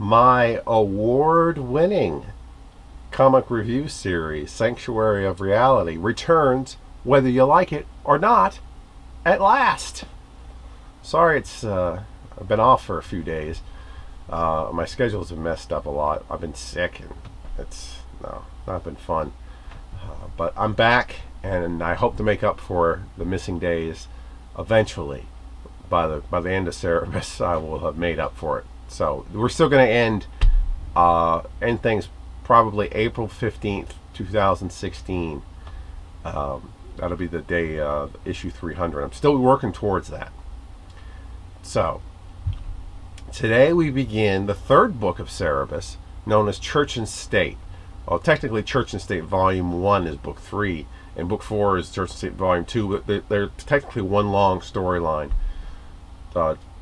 my award-winning comic review series, Sanctuary of Reality, returns, whether you like it or not, at last. Sorry, I've been off for a few days. My schedules have messed up a lot. I've been sick, and it's not been fun. But I'm back, and I hope to make up for the missing days eventually. By the end of Cerebus, I will have made up for it. So we're still going to end things probably April 15th, 2016. That'll be the day issue 300. I'm still working towards that. So today we begin the third book of Cerebus, known as Church and State. Well, technically Church and State Volume 1 is Book 3, and Book 4 is Church and State Volume 2, but they're technically one long storyline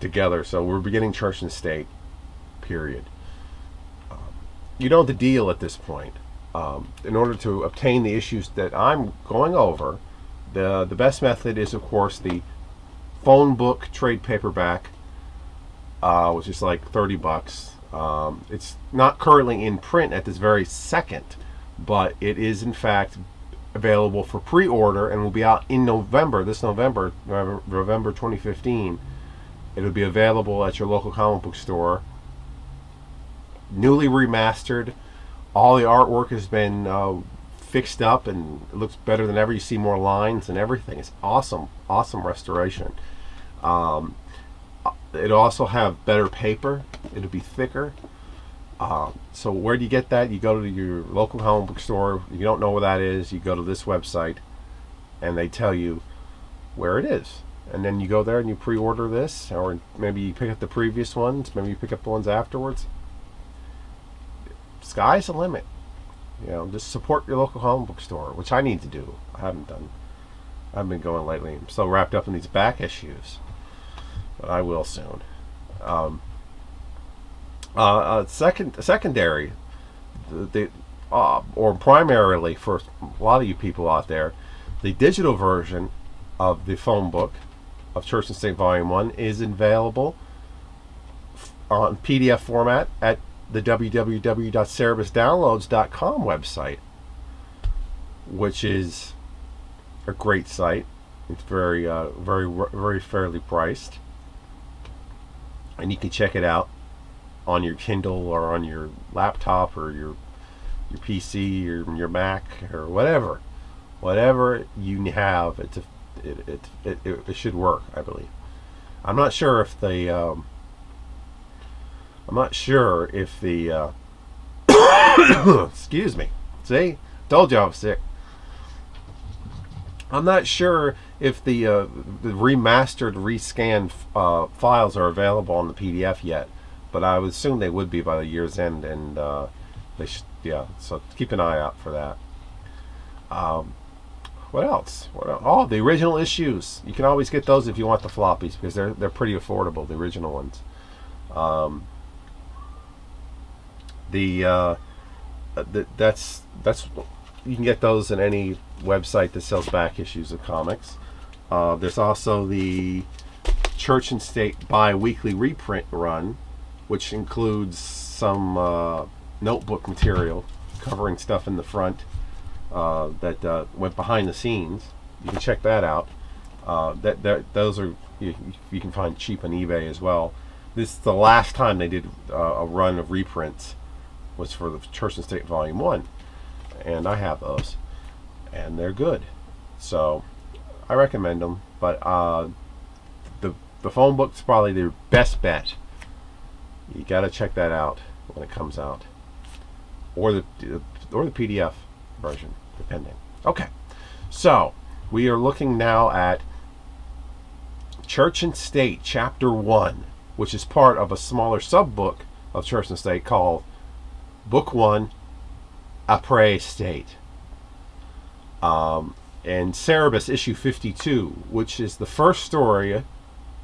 together. So we're beginning Church and State, period. You know the deal at this point. In order to obtain the issues that I'm going over, the best method is, of course, the phone book trade paperback, which is like $30. It's not currently in print at this very second, but it is in fact available for pre-order and will be out in November, November 2015. It'll be available at your local comic book store. Newly remastered. All the artwork has been fixed up and it looks better than ever. You see more lines and everything. It's awesome restoration. It'll also have better paper. It'll be thicker. So where do you get that? You go to your local comic book store. If you don't know where that is, you go to this website and they tell you where it is. And then you go there and you pre-order this, or maybe you pick up the previous ones, maybe you pick up the ones afterwards. Sky's the limit. Just support your local comic book store, which I need to do. I haven't done. I haven't been going lately. I'm so wrapped up in these back issues, but I will soon. Secondary, or primarily for a lot of you people out there, the digital version of the phone book of Church and State Volume 1 is available on PDF format at the www.cerebusdownloads.com website, which is a great site. It's very fairly priced, and you can check it out on your Kindle or on your laptop or your PC or your Mac or whatever you have. It should work, I believe. I'm not sure if the excuse me. See, told you I was sick. I'm not sure if the remastered, rescanned files are available on the PDF yet, but I would assume they would be by the year's end, and they should. Yeah, so keep an eye out for that. What else? Oh, the original issues. You can always get those if you want the floppies, because they're pretty affordable. The original ones. That's you can get those in any website that sells back issues of comics. There's also the Church and State bi-weekly reprint run, which includes some notebook material covering stuff in the front that went behind the scenes. You can check that out. Those are you can find cheap on eBay as well. This is the last time they did a run of reprints, was for the Church and State Volume 1, and I have those, and they're good, so I recommend them. But the phone book's probably their best bet. You got to check that out when it comes out, or the PDF version, depending. Okay, so we are looking now at Church and State Chapter 1, which is part of a smaller sub-book of Church and State called Book 1, Après State. And Cerebus issue 52, which is the first story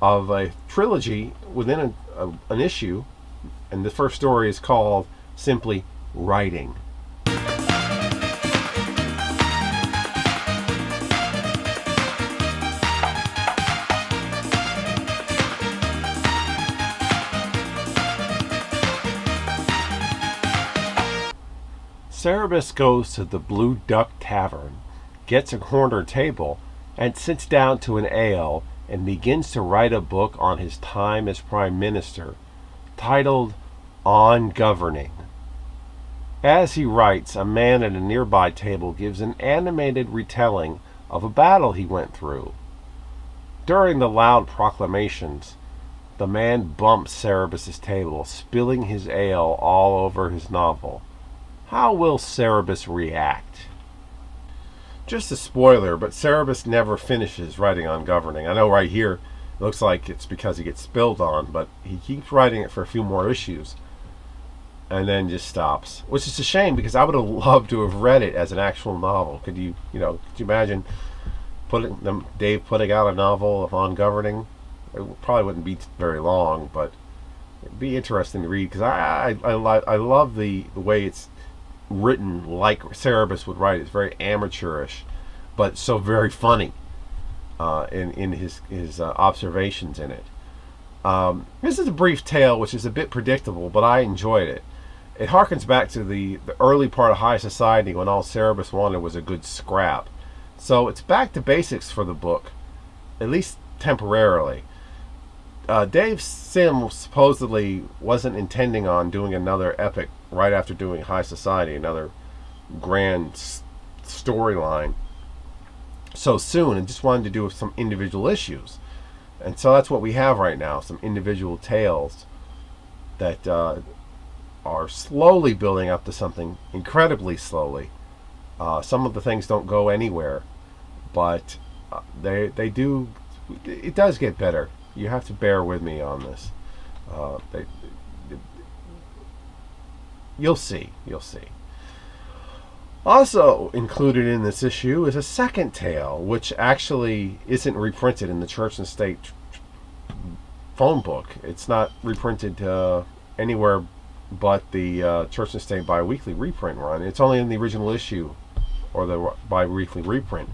of a trilogy within an issue, and the first story is called simply Writing. Cerebus goes to the Blue Duck Tavern, gets a corner table, and sits down to an ale and begins to write a book on his time as Prime Minister, titled On Governing. As he writes, a man at a nearby table gives an animated retelling of a battle he went through. During the loud proclamations, the man bumps Cerebus's table, spilling his ale all over his novel. How will Cerebus react? Just a spoiler, but Cerebus never finishes writing On Governing. I know right here it looks like it's because he gets spilled on, but he keeps writing it for a few more issues and then just stops, which is a shame because I would have loved to have read it as an actual novel. Could you imagine Dave putting out a novel of On Governing? It probably wouldn't be very long, but it'd be interesting to read because I love the way it's written like Cerebus would write. It's very amateurish, but so very funny in his observations in it. This is a brief tale, which is a bit predictable, but I enjoyed it. It harkens back to the early part of high society when all Cerebus wanted was a good scrap. So it's back to basics for the book, at least temporarily. Dave Sim supposedly wasn't intending on doing another epic right after doing High Society, another grand storyline so soon, and just wanted to do some individual issues. And so that's what we have right now, some individual tales that are slowly building up to something incredibly slowly. Some of the things don't go anywhere, but they do. It does get better. You have to bear with me on this. You'll see. You'll see. Also included in this issue is a second tale, which actually isn't reprinted in the Church and State phone book. It's not reprinted anywhere but the Church and State bi-weekly reprint run. It's only in the original issue, or the bi-weekly reprint.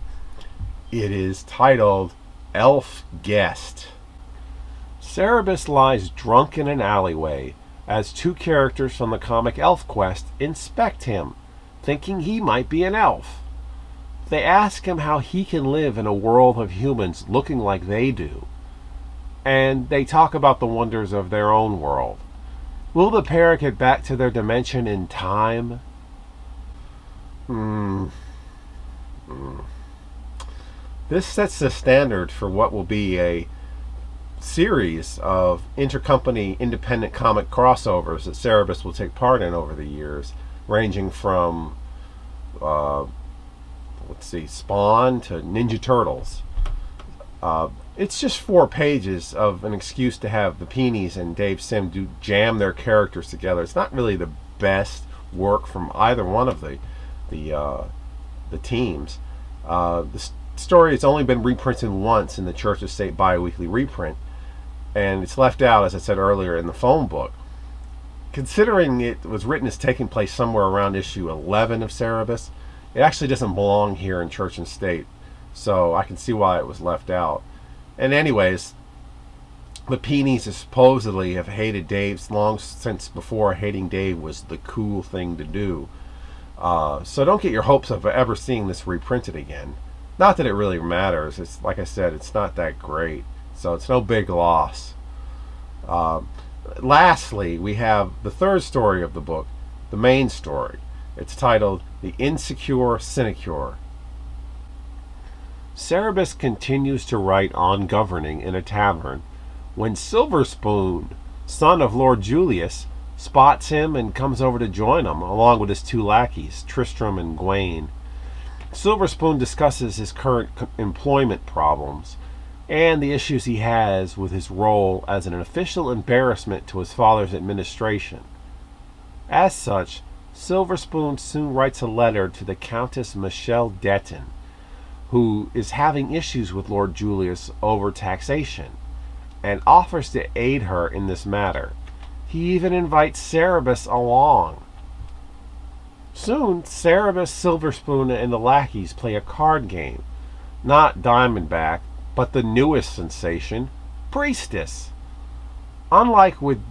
It is titled Elf Guest. Cerebus lies drunk in an alleyway as two characters from the comic Elf Quest inspect him, thinking he might be an elf. They ask him how he can live in a world of humans looking like they do, and they talk about the wonders of their own world. Will the pair get back to their dimension in time? This sets the standard for what will be a series of intercompany independent comic crossovers that Cerebus will take part in over the years, ranging from Spawn to Ninja Turtles. It's just 4 pages of an excuse to have the Peonies and Dave Sim jam their characters together. It's not really the best work from either one of the teams. The story has only been reprinted once in the Church of State bi-weekly reprint, and it's left out, as I said earlier, in the phone book. Considering it was written as taking place somewhere around issue 11 of Cerebus, it actually doesn't belong here in Church and State, so I can see why it was left out. And anyways, the Peonies supposedly have hated Dave long since before hating Dave was the cool thing to do. So don't get your hopes of ever seeing this reprinted again. Not that it really matters. It's like I said, it's not that great, so it's no big loss. Lastly, we have the third story of the book, the main story. It's titled The Insecure Sinecure. Cerebus continues to write On Governing in a tavern when Silver Spoon, son of Lord Julius, spots him and comes over to join him, along with his 2 lackeys, Tristram and Gawain. Silver Spoon discusses his current employment problems and the issues he has with his role as an official embarrassment to his father's administration. As such, Silver Spoon soon writes a letter to the Countess Michelle Detton, who is having issues with Lord Julius over taxation, and offers to aid her in this matter. He even invites Cerebus along. Soon, Cerebus, Silver Spoon, and the lackeys play a card game. Not Diamondback, but the newest sensation, Priestess. Unlike with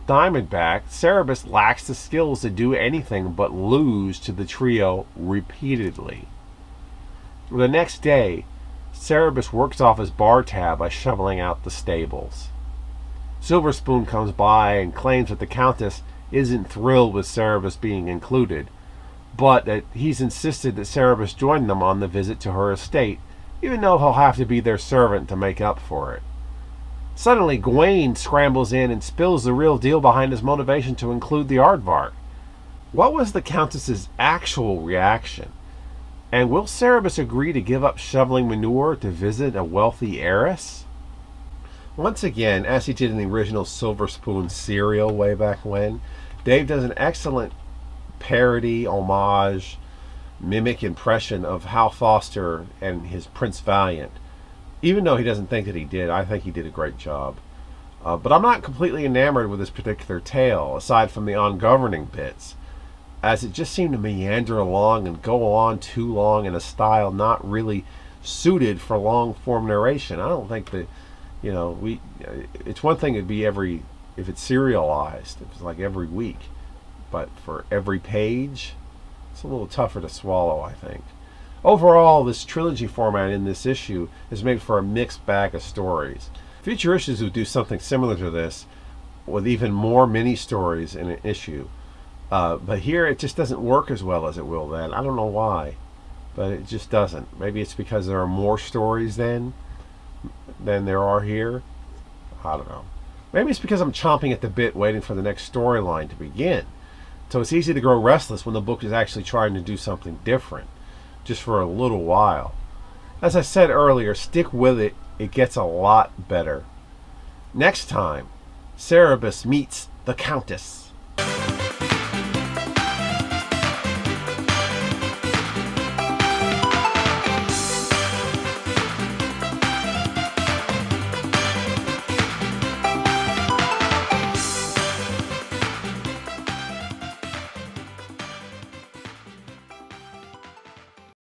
Diamondback, Cerebus lacks the skills to do anything but lose to the trio repeatedly. The next day, Cerebus works off his bar tab by shoveling out the stables. Silver Spoon comes by and claims that the Countess isn't thrilled with Cerebus being included, but that he's insisted that Cerebus join them on the visit to her estate, even though he'll have to be their servant to make up for it. Suddenly, Gawain scrambles in and spills the real deal behind his motivation to include the aardvark. What was the Countess's actual reaction? And will Cerebus agree to give up shoveling manure to visit a wealthy heiress? Once again, as he did in the original Silver Spoon serial way back when, Dave does an excellent parody, homage, mimic impression of Hal Foster and his Prince Valiant. Even though he doesn't think that he did, I think he did a great job. But I'm not completely enamored with this particular tale, aside from the on-governing bits, as it just seemed to meander along and go on too long in a style not really suited for long-form narration. I don't think that, you know, it's one thing it'd be if it's serialized, it's like every week. But for every page, it's a little tougher to swallow, I think. Overall, this trilogy format in this issue is made for a mixed bag of stories. Future issues would do something similar to this, with even more mini-stories in an issue. But here it just doesn't work as well as it will then. I don't know why, but it just doesn't. Maybe it's because there are more stories then than there are here. I don't know. Maybe it's because I'm chomping at the bit waiting for the next storyline to begin. So it's easy to grow restless when the book is actually trying to do something different, just for a little while. As I said earlier, stick with it. It gets a lot better. Next time, Cerebus meets the Countess.